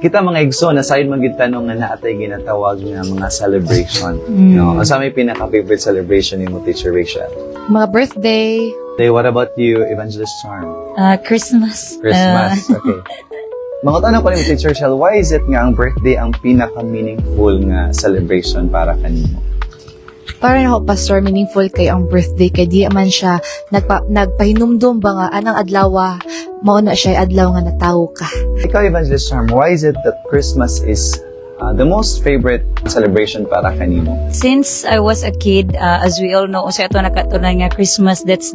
kita mga igsoon na sayod magitanong nga naatay ginatawag nga mga celebration. No, asa may pinaka-favorite celebration ni mo, Teacher Rachel? Mga birthday. Hey, what about you, Evangelist Charm? Christmas. Christmas, okay. Mga tanong ko ni Teacher Rachel, why is it nga ang birthday ang pinaka-meaningful nga celebration para kanimo? Para na ako, Pastor, meaningful kay ang birthday. Kay di man siya nagpahinumdum ba nga anang adlaw, mauna siya adlaw nga natawo ka. Ikaw, Evangelist Charm, why is it that Christmas is the most favorite celebration para kanimo? Since I was a kid, as we all know, sa ito nakatunan nga Christmas, that's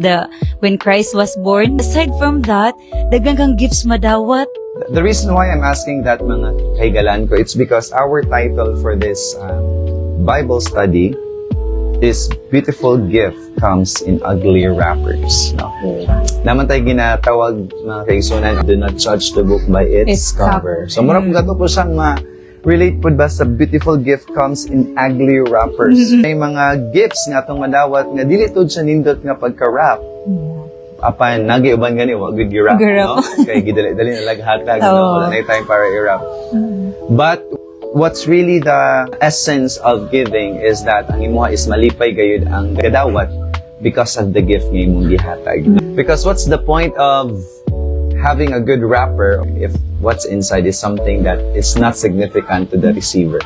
when Christ was born. Aside from that, daghang kang gifts madawat. The reason why I'm asking that, mga kaigalan ko, it's because our title for this Bible study is Beautiful Gift Comes in Ugly Wrappers. No? Naman tayo ginatawag, mga kaigsunan, do not judge the book by its cover. So, murag gato po siyang relate po ba sa beautiful gift comes in ugly wrappers. May mga gifts nga itong madawat nga dili tod siya nindot nga pagka-wrap. Apan, nagiuban gani, wag good i-wrap, no? Kaya gidali na laghatag, no? Wala na time para i-wrap. But, what's really the essence of giving is that ang imuha is malipay gayud ang gadawat because of the gift nga imong gihatag. Because what's the point of having a good wrapper if what's inside is something that is not significant to the receiver?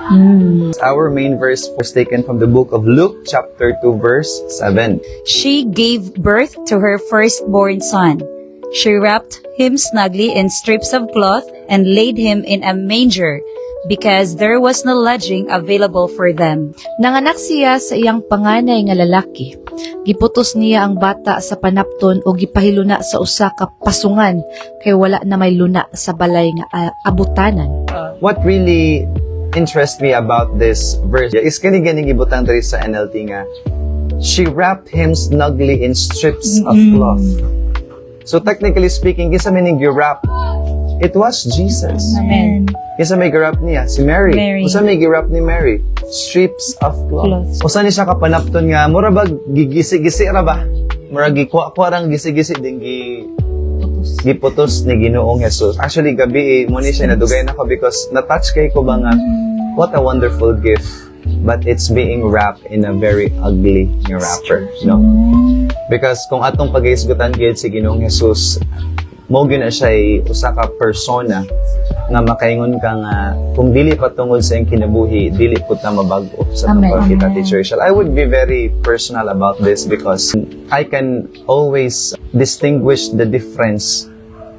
Our main verse was taken from the book of Luke, chapter 2, verse 7. She gave birth to her firstborn son. She wrapped him snugly in strips of cloth and laid him in a manger, because there was no lodging available for them. Nanganak siya sa iyang panganay nga lalaki. Giputos niya ang bata sa panapton o gipahiluna sa usa ka pasungan kay wala na may luna sa balay nga abutanan. What really interests me about this verse is kani-ganing ibutang diri sa NLT nga, she wrapped him snugly in strips of cloth. So technically speaking, kisa may gi-wrap, it was Jesus. Amen. Kisa may gi-wrap niya, si Mary. Mary. Usa may gi-wrap ni Mary, strips of cloth. Usa ni siya kapanapton nga, mura ba gigisi-gisi ra ba? Mura gikuha rang gisi-gisi din giputos ni Ginoong Jesus. Actually, gabi mo ni siya nadugay na ko because na-touch kay ko ba nga, what a wonderful gift. But it's being wrapped in a very ugly wrapper, no? Because kung atong pag-iisgutan gid si Ginoong Jesus, mo gyud na siya usa ka persona nga makaingon ka nga kung dili pa tungod sa iyang kinabuhi, dili pud ta mabag-o sa tungkol kita, Teacher Rachel. I would be very personal about this because I can always distinguish the difference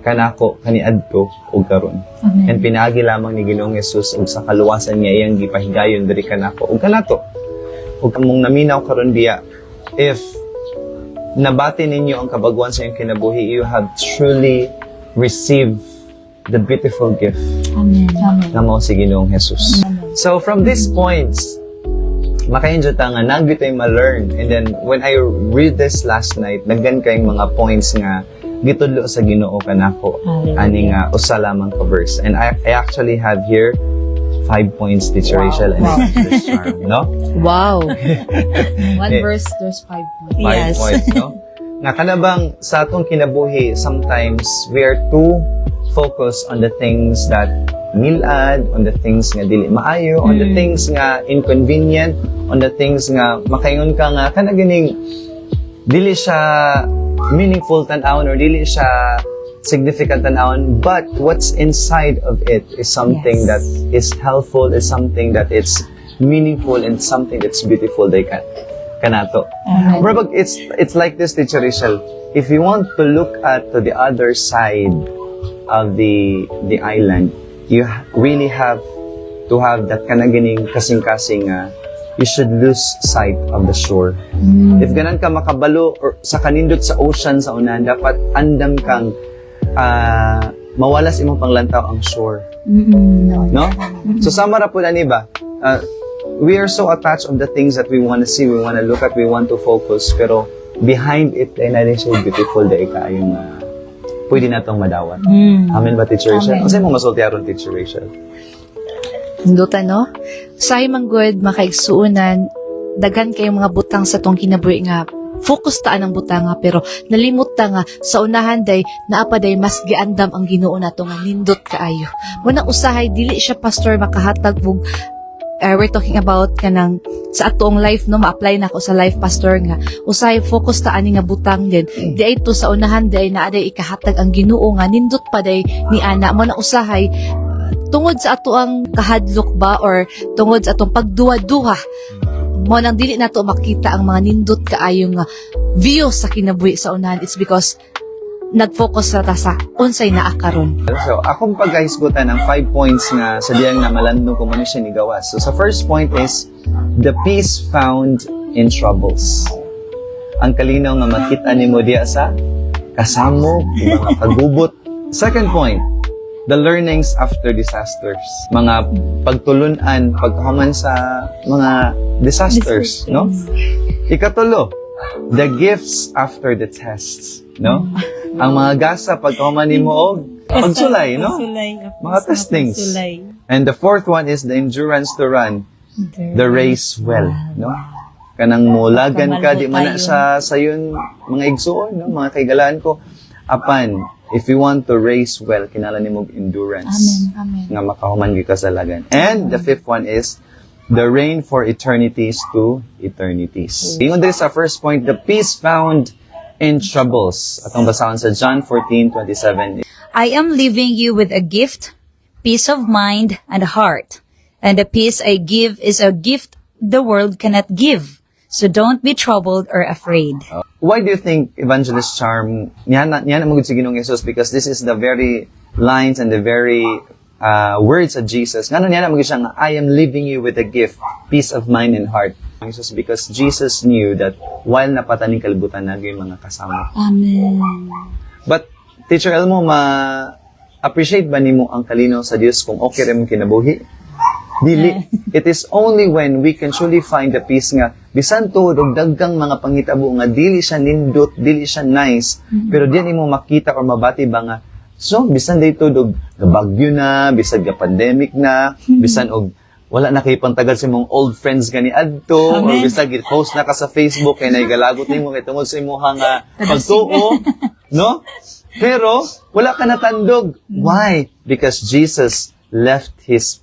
kanako kaniadto ug karon. And pinaagi lamang ni Ginoong Jesus ug sa kaluwasan niya iyang gipahigayon diri kanako ug kanato. Ug among naminaw karon diya, if nabati ninyo ang kabaguan sa iyong kinabuhi, you have truly received the beautiful gift na mao si Ginoong Jesus. So from these points, maka-enjoy ta nga nagyo tay ma-learn. And then when I read this last night, naggan kayong mga points nga gitudlo sa Ginoo kanako ani nga usa lamang ka verse. And I actually have here 5 points, Teacher Rachel, and this charm, no? Wow. One verse, there's 5 points. 5 points, no? Nga kanabang sa atong kinabuhi, sometimes we are too focused on the things that milad, on the things nga dili maayo, on the things nga inconvenient, on the things nga makaingon ka nga kanaganing dili siya meaningful tan-awon or dili siya significant tan-awon, but what's inside of it is something that is helpful, is something that is meaningful, and something that's beautiful day kanato. But it's like this, Teacher Rachel. If you want to look at to the other side of the island, you really have to have that kanaganing kasing-kasing you should lose sight of the shore. If ganan ka makabalo or sa kanindot sa ocean sa unahan, dapat andam kang mawalas imong panglantaw ang shore. No? So sama ra pud ani ba? We are so attached of the things that we want to see, we want to look at, we want to focus, pero behind it ay na so beautiful day kaayong pwede natong madawat. Amen ba, Teacher Rachel? Ang sa'yo mong masultiyaron, Teacher Rachel? Hindutan, no? Sa manggod, makaigsuunan, dagan kayong mga butang sa tong kinabuhi nga focus taan ang butanga pero nalimot ta nga sa unahan day naapa day mas giandam ang Ginoo nato nga nindot kaayo. Muna usahay dili siya pastor makahatag og we're talking about kanang sa atong life no ma-apply na ko sa life pastor nga usahay focus ta ani nga butang din di ay to sa unahan day na aday ikahatag ang Ginoo nga nindot pa day ni ana mo na usahay tungod sa ato ang kahadlok ba or tungod sa atong pagduwa-duha mo nang dili nato makita ang mga nindot kaayo nga view sa kinabuhi sa unahan. It's because nag-focus na ta sa unsay naa karon. So, akong pagkahisgutan ng 5 points nga sa diyang na malandong kung ano siya ni gawas. So, sa first point is, the peace found in troubles. Ang kalinaw nga makita ni mo diya sa kasamo, mga pagubot. Second point, the learnings after disasters. Mga pagtulunan, pagkahuman sa mga disasters, no? Ikatulo, the gifts after the tests, no? Ang mga gasa pagkahuman nimo og pagsulay, no? Mga testings. And the fourth one is the endurance to run the race well, no? Kanang mulagan ka di man na sa yun mga igsuon, no? Mga kaigalaan ko apan if you want to race well, kinahanglan nimo endurance. Amen. Nga makahuman gyud ka sa lagan. And the fifth one is the reign for eternities to eternities. Ingon diri sa first point, the peace found in troubles. Atong basahon sa John 14:27. I am leaving you with a gift, peace of mind and heart. And the peace I give is a gift the world cannot give. So don't be troubled or afraid. Why do you think Evangelist Charm niya na magud si Ginoong Jesus? Because this is the very lines and the very words of Jesus. Ngano niya na magud siya nga, I am leaving you with a gift, peace of mind and heart. Jesus, because Jesus knew that while napataning kalibutan na yung mga kasama. Amen. But Teacher Elmo, appreciate ba nimo ang kalinaw sa Dios kung okay rin mong kinabuhi? Dili. It is only when we can truly find the peace nga bisan tuod og daggang mga pangitabo nga dili siya nindot, dili siya nice, pero diyan imo makita or mabati ba nga so bisan dito og bagyo na, bisan ga pandemic na, bisan og wala na kay pantagal sa imong old friends gani adto or bisan gid post na ka sa Facebook kay naigalagot nimo kay tungod sa imong pagtuo, no? Pero wala ka natandog. Why? Because Jesus left His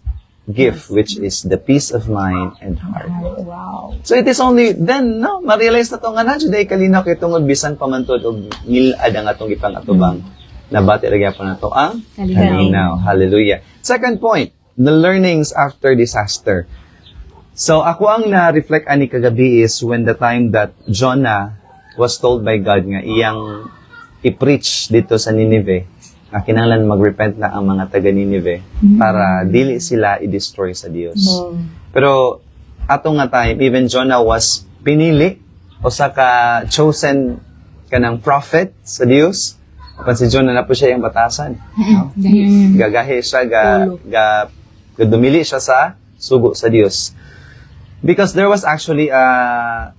gift, which is the peace of mind and heart. Wow. So it is only then, no, ma-realize na to nga na, juday kalinaw kay tungod bisan pamantod og ngilad ang atong ipang-atubang. Nabati ra gyapon nato ang kalinaw. Hallelujah. Second point, the learnings after disaster. So ako ang na-reflect ani kagabi is when the time that Jonah was told by God nga iyang i-preach dito sa Nineveh, na kinahanglan mag-repent na ang mga taga Nineveh para dili sila i-destroy sa Dios. Pero atong nga time, even Jonah was pinili o sa ka chosen kanang prophet sa Dios. Apan si Jonah na po siya yung batasan. No? Gagahi siya, dumili siya sa sugo sa Dios. Because there was actually a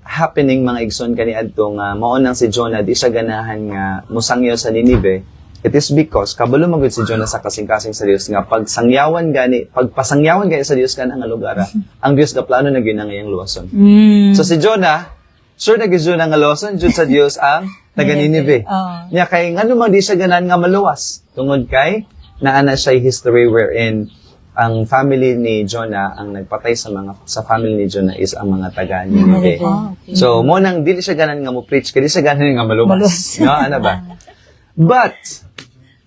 happening mga igsoon kaniadto nga mao nang si Jonah di siya ganahan nga musangyaw sa Nineveh. It is because kabalo magud si Jonah sa kasing-kasing sa Dios nga pagpasangyawan gani sa Dios kanang nga lugar, ang Dios ga plano na gyud nga iyang luwason. So si Jonah, sure na gyud nga luwason jud sa Dios ang taga Nineveh. Nya kay ngano man di siya ganahan nga maluwas tungod kay naana siya history wherein ang family ni Jonah ang nagpatay sa family ni Jonah is ang mga taga Nineveh. So mo nang dili siya ganahan nga mo preach kay di siya ganahan nga maluwas. No, ano ba? But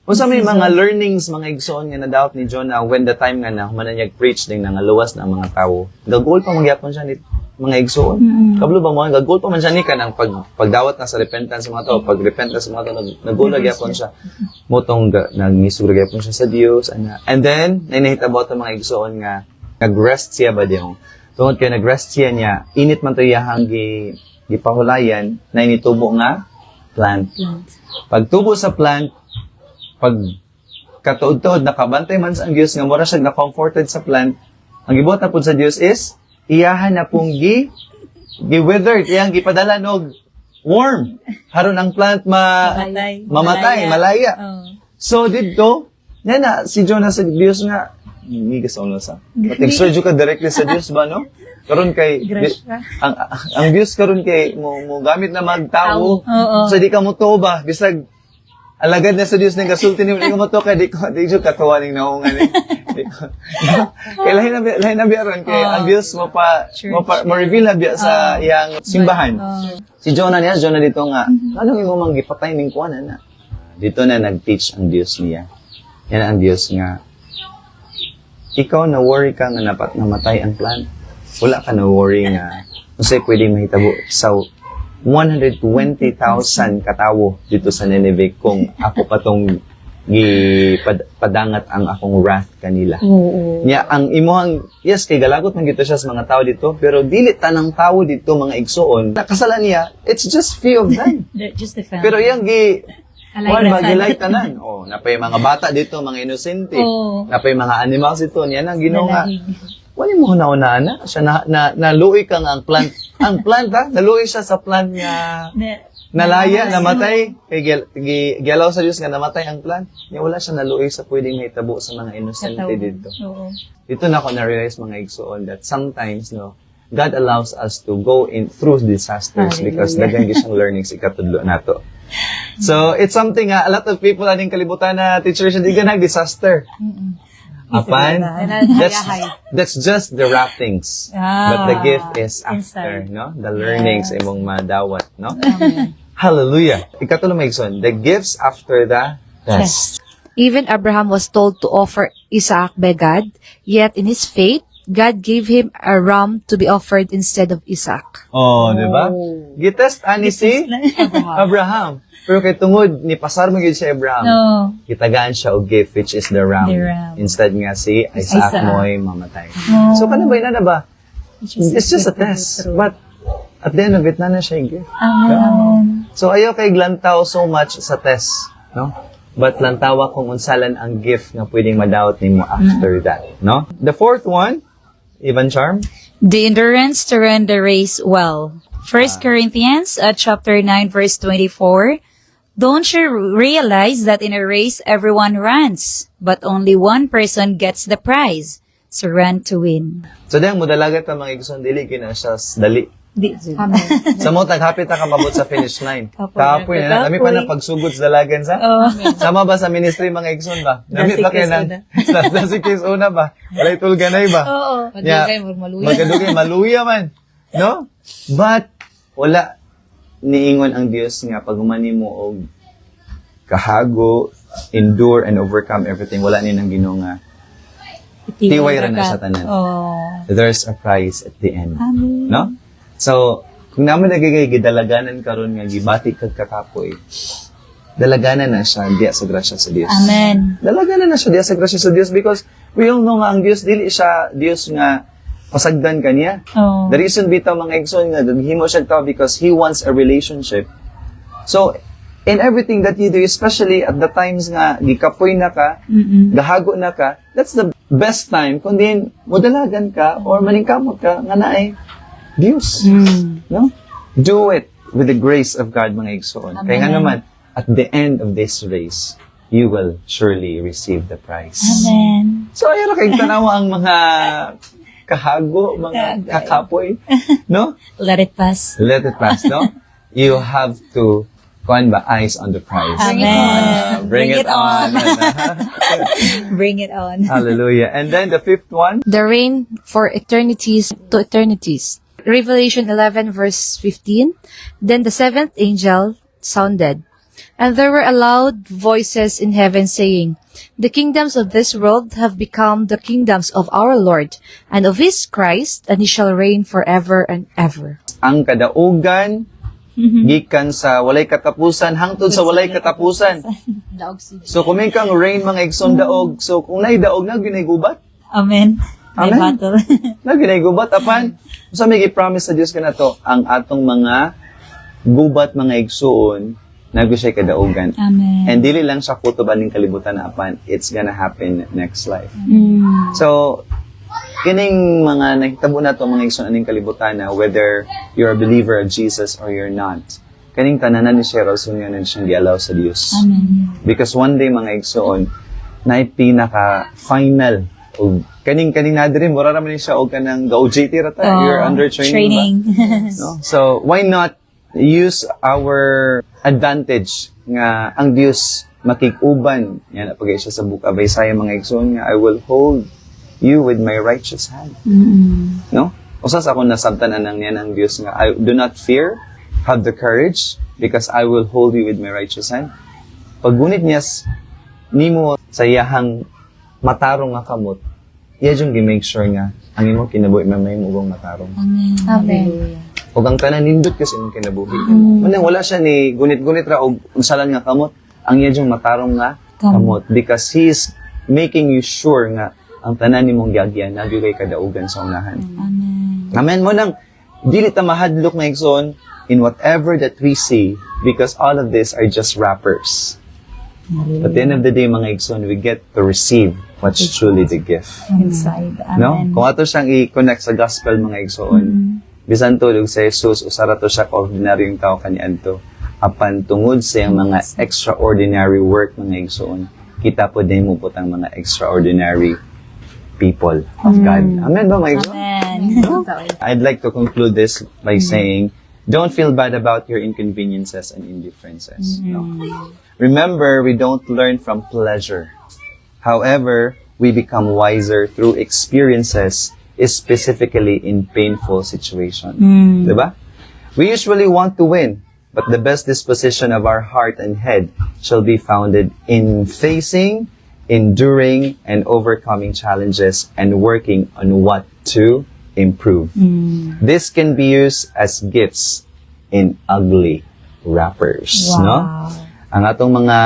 unsa may mga learnings, mga igsoon nga na-doubt ni Jonah when the time nga na mananyag preach ding nangaluwas na mga tawo. Gagol pa magyapon siya ni mga igsoon. Kablo ba mo gagol pa man siya ni kanang pagdawat na sa repentance sa mga tawo, pag-repent na sa mga tawo, nagulag gyapon siya. Motong nagmisura gyapon siya sa Dios ana. And then nanahitabo ta mga igsoon nga nag-rest siya ba diyon. Tungod kay nag-rest siya niya, init man to iyahang gipahulayan na initubo nga plant. Pagtubo sa plant, pag katuod-tuod, nakabantay man sa ang Diyos, nga mura siya na-comforted sa plant, ang gibuhat na po sa Diyos is, iyahan na pong gi-withered, iyang gipadala og worm. Haron ang plant mamatay, malaya. So, dito, na si Jonah sa Diyos nga, Migas sa sa. Pag-exert ka directly sa Dios ba, no? Karon kay ang views karon kay mo gamit na magtawo. So di ka mo to ba bisag alagad na sa Dios ning kasulti nimo di ka mo to kay di jud katawa ning naungan ni. Kay lain na biaron kay ang Dios mo reveal na biya sa iyang simbahan. Si Jonah dito nga anong imo mang gipatay ning kuanan na. Dito na nag-teach ang Dios niya. Yan ang Dios nga ikaw na worry ka nga napat namatay ang plant. Wala ka na worry nga kasi pwede mahitabo sa 120,000 katawo dito sa Nineveh kung ako patong padangat ang akong wrath kanila. Nya ang imuhang yes kay galagot man gito siya sa mga tao dito pero dili tanang tao dito mga igsoon nakasalan niya it's just few of them. Just the family. Pero yang magilay tanan. Oh, napay mga bata dito, mga inosente. Napay mga animals dito. Yan ang Ginoo nga. Wala mo na siya naluoy ka nga ang plant. Ang plant ha, naluoy siya sa plant nga nalaya, namatay. Kay galaw sa Diyos nga namatay ang plant. Niya wala siya naluoy sa pwedeng mahitabo sa mga inosente dito. Dito na ako na-realize mga igsoon that sometimes, no, God allows us to go in through disasters because daghan gyud siyang learnings ikatudlo nato. So, it's something a lot of people aning kalibutan na teacher siya di ganag disaster. Apan, that's just the wrappings. But the gift is after, no? The learnings imong madawat, no? Hallelujah. Ikatulo maigsoon, the gifts after the test. Even Abraham was told to offer Isaac by God, yet in his faith, God gave him a ram to be offered instead of Isaac. Oh, di ba? Gitest ani si Abraham. Pero kay tungod ni pasar mo gyud si Abraham. Gitagaan siya og gift which is the ram. Instead nga si Isaac mo'y mamatay. So kanang na ba? It's just a test. But at the end of it na siya yung gift. So ayaw kay glantaw so much sa test, no? But lantawa kung unsalan ang gift na pwedeng madawat nimo after that, no? The fourth one, Ivan Charm. The endurance to run the race well. 1 Corinthians chapter 9 verse 24. Don't you realize that in a race everyone runs, but only one person gets the prize? So run to win. So dahil mo dalagat ang mga igsoon dili kina siya dali. Sa mo taghapit ka mabot sa finish line. Kapoy na dami pa na pagsugod sa dalagan sa. Sama ba sa ministry mga igsoon ba? Dami pa kay nang sa case una ba? Walay tulganay ba? Oo. Magdugay maluya man. No? But wala niingon ang Dios nga pag humani mo og kahago, endure and overcome everything. Wala ni nang Ginoo nga tiway ra na sa tanan. There's a prize at the end. No? So, kung naman nagigay gidalaganan karon nga gibati kag kakapoy, dalaganan na siya diya sa grasya sa Dios. Amen. Dalaganan na siya diya sa grasya sa Dios because we all know nga ang Dios dili siya Dios nga pasagdan kaniya. The reason bitaw mga igsoon nga himo siya tao because He wants a relationship. So, in everything that you do, especially at the times nga gikapoy na ka, gahago na ka, that's the best time kung din modalagan ka or maningkamot ka nga naay Dios. No? Do it with the grace of God, mga igsoon. Kaya nga naman, at the end of this race, you will surely receive the prize. Amen. So, ayun kay tanawa ang mga kahago, mga kakapoy. No? Let it pass. Let it pass, no? You have to kuan ba eyes on the prize. Amen. Bring it on. Bring it on. Hallelujah. And then the fifth one, The reign for eternities to eternities. Revelation 11 verse 15. Then the seventh angel sounded, and there were loud voices in heaven saying, The kingdoms of this world have become the kingdoms of our Lord and of His Christ, and He shall reign forever and ever. ang kadaugan gikan sa walay katapusan hangtod sa walay katapusan. So kung may kang rain mga igsoon daog, so kung nay daog na ginigubat. Amen. May Amen. battle. Na ginigubat apan sa may gi-promise sa Dios kanato ang atong mga gubat mga igsoon naggo siya kadaugan. Amen. And dili lang sa kutob aning kalibutan na apan, it's gonna happen next life. So kining mga nahitabo na to mga igsoon aning kalibutan na whether you're a believer of Jesus or you're not, kaning tanan ni siya rason nga siyang gialaw sa Dios. Amen. Because one day mga igsoon na pinaka final O kaning na diri mura ra man siya og kanang ga-OJT ra ta. You're under training. No? So, why not use our advantage nga ang Dios makig-uban. Yan, pagay siya sa Book of Isaiah, mga igsoon nga, I will hold you with my righteous hand. No? Usas ako nasabtanan ng yan ang Dios nga, I do not fear, have the courage, because I will hold you with my righteous hand. Paggunit niya, nimo sa iyahang matarong nga kamot, iya yung gi-make sure nga, ang imong kinabuhi may mugong matarong. Amen. O ang tanan nindot kasi imong kinabuhi. Manang wala siya ni gunit-gunit ra og unsalan nga kamot, ang iya yung matarong nga kamot. Because He is making you sure nga ang tanan nimong gyagyan, nagyugay kadaugan sa unahan. Amen. Mo nang, dili ta mahadlok na igsoon in whatever that we see, because all of this are just wrappers. At the end of the day, mga igsoon, we get to receive what's truly the gift. Inside. No? Kung ato siyang i-connect sa gospel, mga igsoon, bisan tulog sa Jesus, usara to siya ka-ordinaryong tao kaniadto. Apan tungod sa iyang mga extraordinary work, mga igsoon, kita po din mo putang mga extraordinary people of God. Amen ba, mga igsoon? I'd like to conclude this by saying, don't feel bad about your inconveniences and indifferences. No? Remember, we don't learn from pleasure. However, we become wiser through experiences, specifically in painful situations. Diba? We usually want to win, but the best disposition of our heart and head shall be founded in facing, enduring, and overcoming challenges and working on what to improve. This can be used as gifts in ugly wrappers. No? Ang atong mga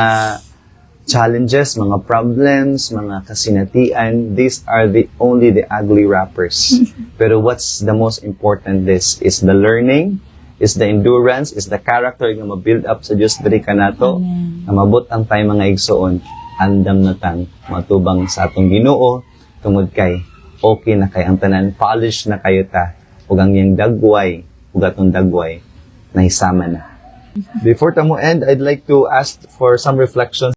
challenges, mga problems, mga kasinatian, these are only the ugly wrappers. Pero what's the most important is the learning, is the endurance, is the character nga ma-build up sa Diyos diri kanato, na mabot ang tayo mga igsoon, andam na tang matubang sa atong Ginoo tungod kay okay na kay ang tanan, polish na kayo ta, ug ang iyang dagway, ug atong dagway nahisama na. Before ta mo end, I'd like to ask for some reflections